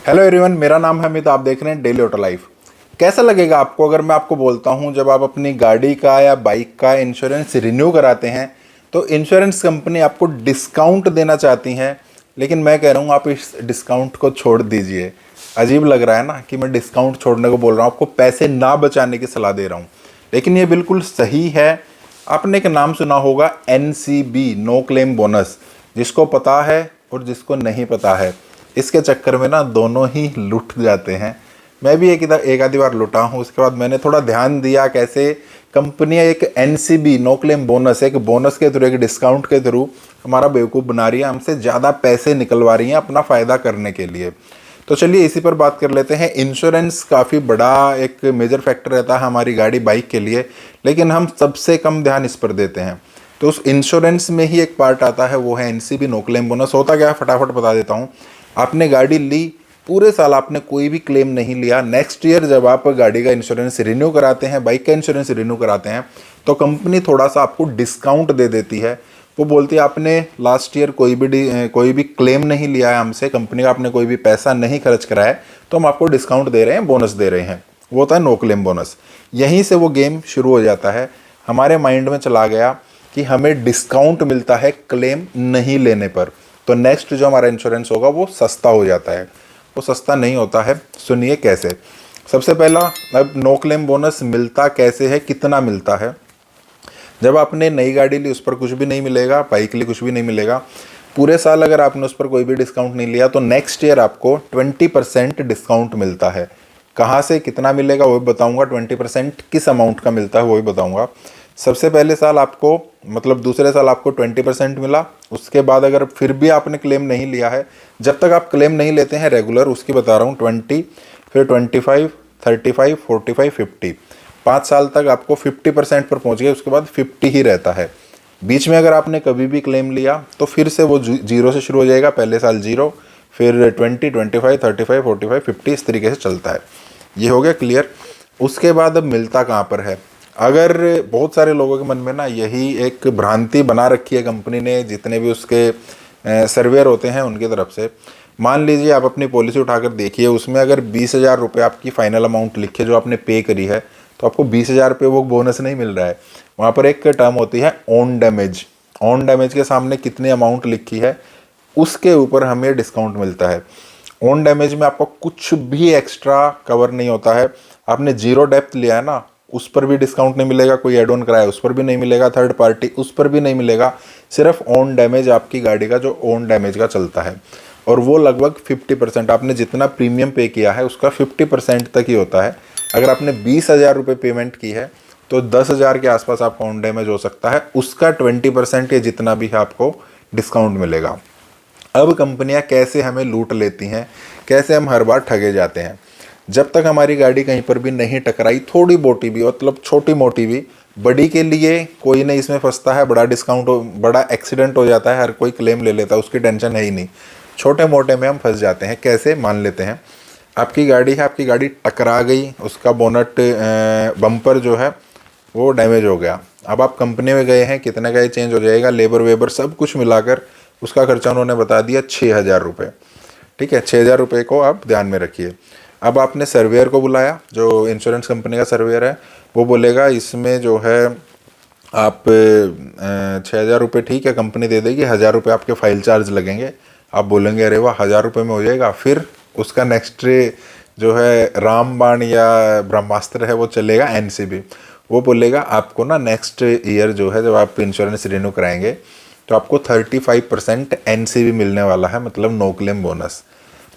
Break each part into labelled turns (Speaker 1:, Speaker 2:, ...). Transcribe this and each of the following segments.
Speaker 1: Hello everyone, मेरा नाम है अमित। आप देख रहे हैं डेली ऑटो लाइफ। कैसा लगेगा आपको अगर मैं आपको बोलता हूं, जब आप अपनी गाड़ी का या बाइक का इंश्योरेंस रिन्यू कराते हैं तो इंश्योरेंस कंपनी आपको डिस्काउंट देना चाहती है, लेकिन मैं कह रहा हूं आप इस डिस्काउंट को छोड़ दीजिए। अजीब लग रहा है ना कि मैं डिस्काउंट छोड़ने को बोल रहा हूं, आपको पैसे ना बचाने की सलाह दे रहा हूं, लेकिन ये बिल्कुल सही है। आपने एक नाम सुना होगा NCB, नो क्लेम बोनस, जिसको पता है और जिसको नहीं पता है। इसके चक्कर में ना दोनों ही लुट जाते हैं। मैं भी एक आधी बार लुटा हूँ। उसके बाद मैंने थोड़ा ध्यान दिया कैसे कंपनियां एक NCB, नो क्लेम बोनस, एक बोनस के थ्रू, एक डिस्काउंट के थ्रू हमारा बेवकूफ़ बना रही है, हमसे ज़्यादा पैसे निकलवा रही हैं अपना फ़ायदा करने के लिए। तो चलिए इसी पर बात कर लेते हैं। इंश्योरेंस काफ़ी बड़ा एक मेजर फैक्टर रहता है हमारी गाड़ी बाइक के लिए, लेकिन हम सबसे कम ध्यान इस पर देते हैं। तो उस इंश्योरेंस में ही एक पार्ट आता है, वो है NCB, नो क्लेम बोनस। होता क्या है, फटाफट बता देता हूँ। आपने गाड़ी ली, पूरे साल आपने कोई भी क्लेम नहीं लिया। नेक्स्ट ईयर जब आप गाड़ी का इंश्योरेंस रिन्यू कराते हैं, बाइक का इंश्योरेंस रिन्यू कराते हैं, तो कंपनी थोड़ा सा आपको डिस्काउंट दे देती है। वो बोलती है आपने लास्ट ईयर कोई भी क्लेम नहीं लिया है हमसे, कंपनी का आपने कोई भी पैसा नहीं खर्च कराया है, तो हम आपको डिस्काउंट दे रहे हैं, बोनस दे रहे हैं। वो होता है नो क्लेम बोनस। यहीं से वो गेम शुरू हो जाता है। हमारे माइंड में चला गया कि हमें डिस्काउंट मिलता है क्लेम नहीं लेने पर, तो नेक्स्ट जो हमारा इंश्योरेंस होगा वो सस्ता हो जाता है। वो सस्ता नहीं होता है। सुनिए कैसे। सबसे पहला, अब नो क्लेम बोनस मिलता कैसे है, कितना मिलता है। जब आपने नई गाड़ी ली उस पर कुछ भी नहीं मिलेगा, बाइक ली कुछ भी नहीं मिलेगा। पूरे साल अगर आपने उस पर कोई भी डिस्काउंट नहीं लिया तो नेक्स्ट ईयर आपको 20% डिस्काउंट मिलता है। कहाँ से कितना मिलेगा वो भी बताऊंगा, 20% किस अमाउंट का मिलता है वो भी बताऊंगा। सबसे पहले साल आपको, मतलब दूसरे साल आपको 20% मिला। उसके बाद अगर फिर भी आपने क्लेम नहीं लिया है, जब तक आप क्लेम नहीं लेते हैं रेगुलर, उसकी बता रहा हूँ, 20, फिर 25, 35, 45, 50, 5 साल तक आपको 50% पर पहुँच गए। उसके बाद 50 ही रहता है। बीच में अगर आपने कभी भी क्लेम लिया तो फिर से वो जीरो से शुरू हो जाएगा। पहले साल जीरो, फिर 20, 25, 35, 45, 50, इस तरीके से चलता है। ये हो गया क्लियर। उसके बाद अब मिलता कहाँ पर है। अगर बहुत सारे लोगों के मन में ना यही एक भ्रांति बना रखी है कंपनी ने, जितने भी उसके सर्वेयर होते हैं उनकी तरफ से। मान लीजिए आप अपनी पॉलिसी उठाकर देखिए, उसमें अगर 20,000 रुपये आपकी फाइनल अमाउंट लिखे जो आपने पे करी है, तो आपको 20,000 रुपये वो बोनस नहीं मिल रहा है। वहाँ पर एक टर्म होती है ऑन डैमेज। ऑन डैमेज के सामने कितनी अमाउंट लिखी है उसके ऊपर हमें डिस्काउंट मिलता है। ऑन डैमेज में आपको कुछ भी एक्स्ट्रा कवर नहीं होता है। आपने जीरो डेप्थ लिया है ना, उस पर भी डिस्काउंट नहीं मिलेगा। कोई एड ऑन कराया उस पर भी नहीं मिलेगा। थर्ड पार्टी उस पर भी नहीं मिलेगा। सिर्फ ऑन डैमेज आपकी गाड़ी का जो ऑन डैमेज का चलता है, और वो लगभग 50%, आपने जितना प्रीमियम पे किया है उसका 50% तक ही होता है। अगर आपने 20,000 रुपये पेमेंट की है तो 10,000 के आसपास आपका ऑन डैमेज हो सकता है, उसका 20% या जितना भी है आपको डिस्काउंट मिलेगा। अब कंपनियां कैसे हमें लूट लेती हैं, कैसे हम हर बार ठगे जाते हैं। जब तक हमारी गाड़ी कहीं पर भी नहीं टकराई, थोड़ी मोटी भी, मतलब छोटी मोटी भी, बड़ी के लिए कोई नहीं इसमें फंसता है। बड़ा डिस्काउंट बड़ा एक्सीडेंट हो जाता है, हर कोई क्लेम ले लेता है, उसकी टेंशन है ही नहीं। छोटे मोटे में हम फंस जाते हैं। कैसे, मान लेते हैं आपकी गाड़ी है, आपकी गाड़ी टकरा गई, उसका बोनट बम्पर जो है वो डैमेज हो गया। अब आप कंपनी में गए हैं, कितने का ये चेंज हो जाएगा, लेबर वेबर सब कुछ मिलाकर उसका खर्चा उन्होंने बता दिया 6,000 रुपये। ठीक है, 6,000 रुपये को आप ध्यान में रखिए। अब आपने सर्वेयर को बुलाया, जो इंश्योरेंस कंपनी का सर्वेयर है, वो बोलेगा इसमें जो है आप 6,000 रुपये ठीक है कंपनी दे देगी, 1,000 रुपये आपके फाइल चार्ज लगेंगे। आप बोलेंगे अरे वाह, 1,000 रुपये में हो जाएगा। फिर उसका नेक्स्ट जो है रामबाण या ब्रह्मास्त्र है वो चलेगा NCB। वो बोलेगा आपको ना नेक्स्ट ईयर जो है, जब आप इंश्योरेंस रिन्यू कराएंगे तो आपको 35% NCB मिलने वाला है, मतलब no claim bonus.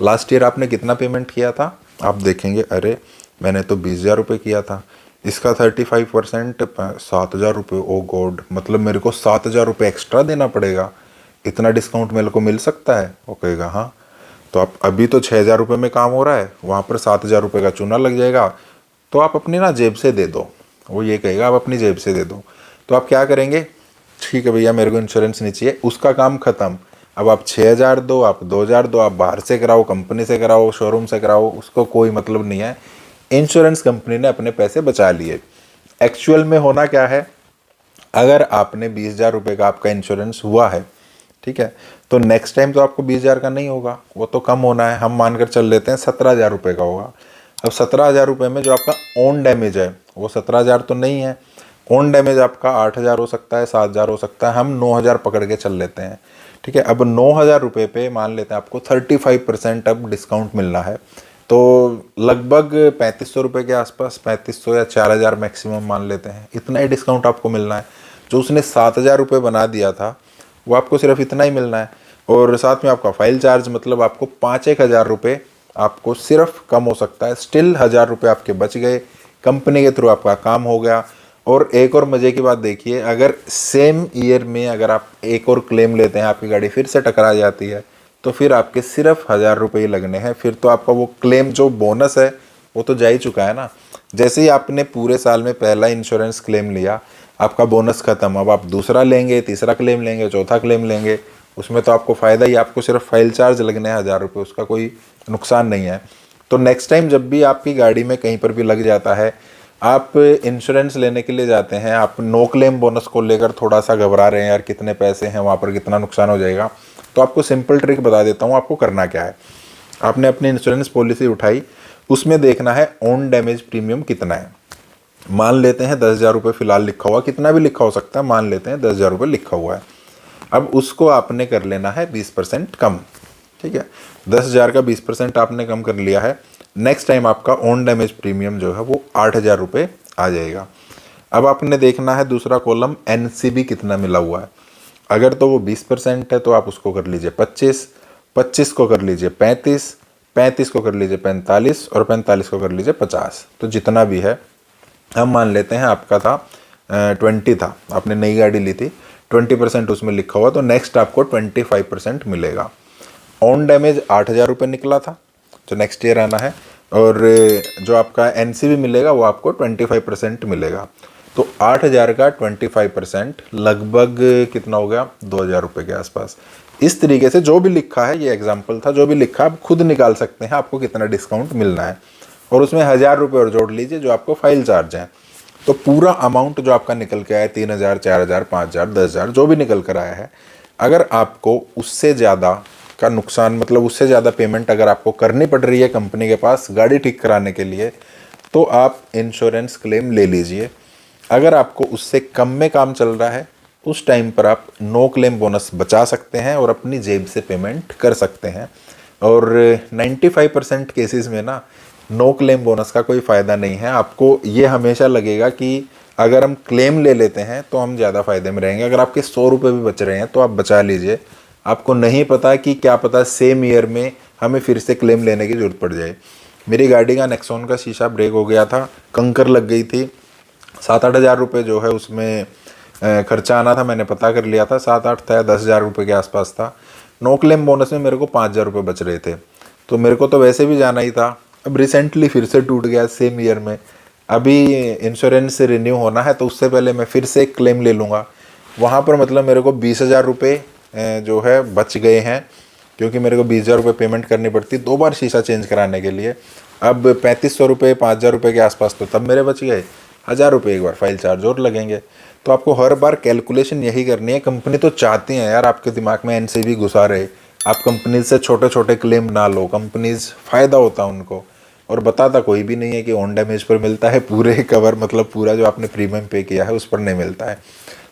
Speaker 1: Last year आपने कितना पेमेंट किया था, आप देखेंगे अरे मैंने तो 20,000 रुपये किया था, इसका 35% 7,000 रुपये। ओ गॉड, मतलब मेरे को 7,000 रुपये एक्स्ट्रा देना पड़ेगा, इतना डिस्काउंट मेरे को मिल सकता है। वो कहेगा हाँ। तो आप अभी तो 6,000 रुपये में काम हो रहा है, वहाँ पर 7,000 रुपये का चूना लग जाएगा, तो आप अपनी ना जेब से दे दो। वो ये कहेगा आप अपनी जेब से दे दो। तो आप क्या करेंगे, ठीक है भैया मेरे को इंश्योरेंस नहीं चाहिए, उसका काम ख़त्म। अब आप 6,000 दो, आप 2,000 दो, आप बाहर से कराओ, कंपनी से कराओ, शोरूम से कराओ, उसको कोई मतलब नहीं है। इंश्योरेंस कंपनी ने अपने पैसे बचा लिए। एक्चुअल में होना क्या है, अगर आपने 20,000 रुपये का आपका इंश्योरेंस हुआ है, ठीक है। तो नेक्स्ट टाइम तो आपको 20,000 का नहीं होगा, वो तो कम होना है। हम मानकर चल लेते हैं 17,000 रुपये का होगा। अब 17,000 रुपये में जो आपका ओन डैमेज है वो 17,000 तो नहीं है। ओन डैमेज आपका 8,000 हो सकता है, 7,000 हो सकता है, हम 9,000 पकड़ के चल लेते हैं। ठीक है। अब 9,000 रुपये पे मान लेते हैं आपको 35% अब डिस्काउंट मिलना है, तो लगभग 3,500 रुपये के आसपास, 3,500 या 4,000 मैक्सिमम मान लेते हैं, इतना ही डिस्काउंट आपको मिलना है। जो उसने 7,000 रुपये बना दिया था वो आपको सिर्फ इतना ही मिलना है। और साथ में आपका फाइल चार्ज, मतलब आपको 5-1 हज़ार रुपये आपको सिर्फ कम हो सकता है। स्टिल 1,000 रुपये आपके बच गए, कंपनी के थ्रू आपका काम हो गया। और एक और मज़े की बात देखिए, अगर सेम ईयर में अगर आप एक और क्लेम लेते हैं, आपकी गाड़ी फिर से टकरा जाती है, तो फिर आपके सिर्फ 1,000 रुपये ही लगने हैं। फिर तो आपका वो क्लेम जो बोनस है वो तो जा ही चुका है ना। जैसे ही आपने पूरे साल में पहला इंश्योरेंस क्लेम लिया, आपका बोनस ख़त्म। अब आप दूसरा लेंगे, तीसरा क्लेम लेंगे, चौथा क्लेम लेंगे, उसमें तो आपको फ़ायदा ही, आपको सिर्फ फाइल चार्ज लगने हैं 1,000 रुपये, उसका कोई नुकसान नहीं है। तो नेक्स्ट टाइम जब भी आपकी गाड़ी में कहीं पर भी लग जाता है, आप इंश्योरेंस लेने के लिए जाते हैं, आप नो क्लेम बोनस को लेकर थोड़ा सा घबरा रहे हैं, यार कितने पैसे हैं, वहाँ पर कितना नुकसान हो जाएगा, तो आपको सिंपल ट्रिक बता देता हूँ। आपको करना क्या है, आपने अपनी इंश्योरेंस पॉलिसी उठाई, उसमें देखना है ओन डैमेज प्रीमियम कितना है। मान लेते हैं 10,000 रुपये फ़िलहाल लिखा हुआ, कितना भी लिखा हो सकता है, मान लेते हैं 10,000 रुपये लिखा हुआ है। अब उसको आपने कर लेना है 20% कम। ठीक है। 10,000 का 20% आपने कम कर लिया है। नेक्स्ट टाइम आपका ओन डैमेज प्रीमियम जो है वो 8,000 रुपये आ जाएगा। अब आपने देखना है दूसरा कॉलम, NCB कितना मिला हुआ है। अगर तो वो 20% है तो आप उसको कर लीजिए 25, 25 को कर लीजिए 35, 35 को कर लीजिए 45 और 45 को कर लीजिए 50। तो जितना भी है, हम मान लेते हैं आपका था 20 था, आपने नई गाड़ी ली थी, 20% उसमें लिखा हुआ, तो नेक्स्ट आपको 25% मिलेगा। ऑन डैमेज 8,000 रुपये निकला था, जो नेक्स्ट ईयर आना है। और जो आपका NCB मिलेगा वो आपको 25% मिलेगा। तो 8,000 का 25% लगभग कितना हो गया, 2,000 रुपये के आसपास। इस तरीके से जो भी लिखा है, ये एग्जाम्पल था, जो भी लिखा आप खुद निकाल सकते हैं आपको कितना डिस्काउंट मिलना है। और उसमें 1,000 रुपये और जोड़ लीजिए जो आपको फाइल चार्ज हैं, तो पूरा अमाउंट जो आपका निकल के आया 3,000, 4,000, 5,000, 10,000 जो भी निकल कर आया है, अगर आपको उससे ज़्यादा का नुकसान, मतलब उससे ज़्यादा पेमेंट अगर आपको करनी पड़ रही है कंपनी के पास गाड़ी ठीक कराने के लिए, तो आप इंश्योरेंस क्लेम ले लीजिए। अगर आपको उससे कम में काम चल रहा है, उस टाइम पर आप नो क्लेम बोनस बचा सकते हैं और अपनी जेब से पेमेंट कर सकते हैं। और 95% केसेस में ना नो क्लेम बोनस का कोई फ़ायदा नहीं है। आपको ये हमेशा लगेगा कि अगर हम क्लेम ले लेते हैं तो हम ज़्यादा फ़ायदे में रहेंगे। अगर आपके 100 रुपये भी बच रहे हैं तो आप बचा लीजिए। आपको नहीं पता कि क्या पता सेम ईयर में हमें फिर से क्लेम लेने की ज़रूरत पड़ जाए। मेरी गाड़ी का नेक्सॉन का शीशा ब्रेक हो गया था, कंकर लग गई थी, 7-8 हज़ार रुपये जो है उसमें खर्चा आना था, मैंने पता कर लिया था, 7-8 था या 10,000 रुपये के आसपास था। नो क्लेम बोनस में मेरे को 5,000 रुपये बच रहे थे, तो मेरे को तो वैसे भी जाना ही था। अब रिसेंटली फिर से टूट गया सेम ईयर में, अभी इंश्योरेंस से रिन्यू होना है, तो उससे पहले मैं फिर से एक क्लेम ले लूँगा। वहाँ पर मतलब मेरे को 20,000 रुपये जो है बच गए हैं, क्योंकि मेरे को 20,000 रुपये पेमेंट करनी पड़ती 2 बार शीशा चेंज कराने के लिए। अब 3,500 रुपये, 5,000 रुपये के आसपास तो तब मेरे बच गए, 1,000 रुपये एक बार फाइल चार्ज और लगेंगे। तो आपको हर बार कैलकुलेशन यही करनी है। कंपनी तो चाहती है यार आपके दिमाग में NCB घुसा रहे, आप कंपनीज से छोटे छोटे क्लेम ना लो, कंपनीज फ़ायदा होता है उनको। और बताता कोई भी नहीं है कि ऑन डैमेज पर मिलता है पूरे कवर, मतलब पूरा जो आपने प्रीमियम पे किया है उस पर नहीं मिलता है।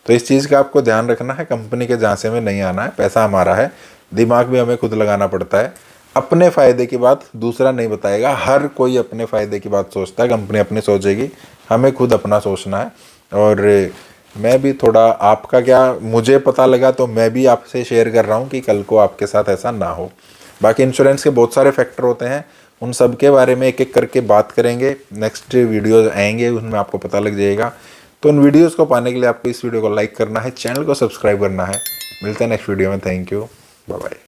Speaker 1: तो इस चीज़ का आपको ध्यान रखना है, कंपनी के झांसे में नहीं आना है। पैसा हमारा है, दिमाग भी हमें खुद लगाना पड़ता है। अपने फ़ायदे की बात दूसरा नहीं बताएगा, हर कोई अपने फ़ायदे की बात सोचता है, कंपनी अपनी सोचेगी, हमें खुद अपना सोचना है। और मैं भी थोड़ा आपका क्या मुझे पता लगा तो मैं भी आपसे शेयर कर रहा हूँ कि कल को आपके साथ ऐसा ना हो। बाकी इंश्योरेंस के बहुत सारे फैक्टर होते हैं, उन सब के बारे में एक एक करके बात करेंगे। नेक्स्ट वीडियोज़ आएंगे, उनमें आपको पता लग जाएगा। तो उन वीडियोज़ को पाने के लिए आपको इस वीडियो को लाइक करना है, चैनल को सब्सक्राइब करना है। मिलते हैं नेक्स्ट वीडियो में। Thank you, bye bye.